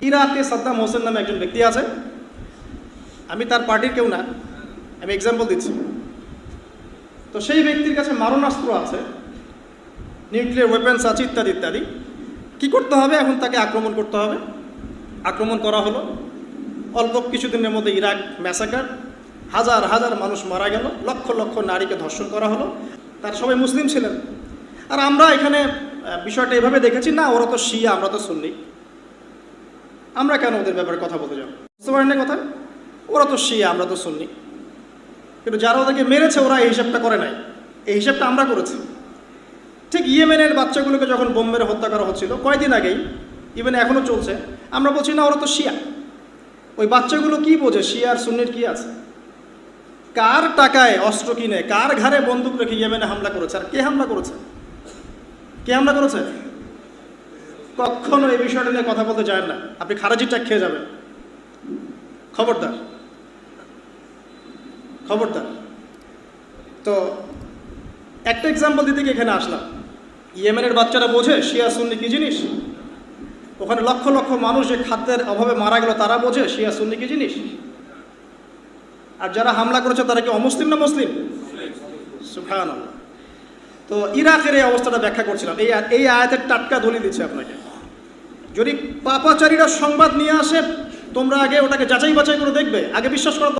ইরাকে সাদ্দাম হোসেন নামে একজন ব্যক্তি আছে, আমি তার পার্টির কেউ না, আমি এক্সাম্পল দিচ্ছি। তো সেই ব্যক্তির কাছে মারণাস্ত্র আছে, নিউক্লিয়ার ওয়েপেন্স আছে, ইত্যাদি ইত্যাদি। কী করতে হবে? এখন তাকে আক্রমণ করতে হবে। আক্রমণ করা হলো, অল্প কিছুদিনের মধ্যে ইরাক ম্যাসাকার, হাজার হাজার মানুষ মারা গেল, লক্ষ লক্ষ নারীকে ধর্ষণ করা হলো। তার সবাই মুসলিম ছিলেন। আর আমরা এখানে বিষয়টা এভাবে দেখেছি, না ওরা তো শিয়া, আমরা তো সুন্নি, আমরা কেন ওদের ব্যাপারে কথা বলতে যাব? বুঝতে পারেন না কথা? ওরা তো শিয়া, আমরা তো সুন্নি। কিন্তু যারা ওদেরকে মেরেছে ওরা এই হিসাবটা করে নাই, এই হিসাবটা আমরা করেছি। ঠিক ইয়েমেনের বাচ্চাগুলোকে যখন বোম মেরে হত্যা করা হচ্ছিল কয়েকদিন আগেই, ইভেন এখনও চলছে, আমরা বলছি না ওরা তো শিয়া। ওই বাচ্চাগুলো কি বোঝে শিয়া আর সুন্নির কি আছে? কার টাকায় অস্ত্র কিনে, কার ঘাড়ে বন্দুক রেখে ইয়েমেনে হামলা করেছে? আর কে হামলা করেছে? কে হামলা করেছে? কখনো এই বিষয়টা নিয়ে কথা বলতে চান না, আপনি খারাজির টাক খেয়ে যাবেন। খবরদার, খবরদার। তো একটা এক্সাম্পল দিতে গিয়ে এখানে আসলাম। ইয়েমেনের বাচ্চারা বোঝে শিয়া সুন্নি কি জিনিস? ওখানে লক্ষ লক্ষ মানুষ যে খাদ্যের অভাবে মারা গেল তারা বোঝে শিয়া সুন্নি কি জিনিস? আর যারা হামলা করেছে তারা কি অমুসলিম না মুসলিম? সুবহানাল্লাহ। তো ইরাকের এই অবস্থাটা ব্যাখ্যা করছিলাম, এই আয়াতের টাটকা দলিল দিচ্ছে আপনাকে। যদি পাপাচারীরা সংবাদ নিয়ে আসে, তোমরা আগে ওটাকে যাচাই বাছাই করে দেখবে, আগে বিশ্বাস করা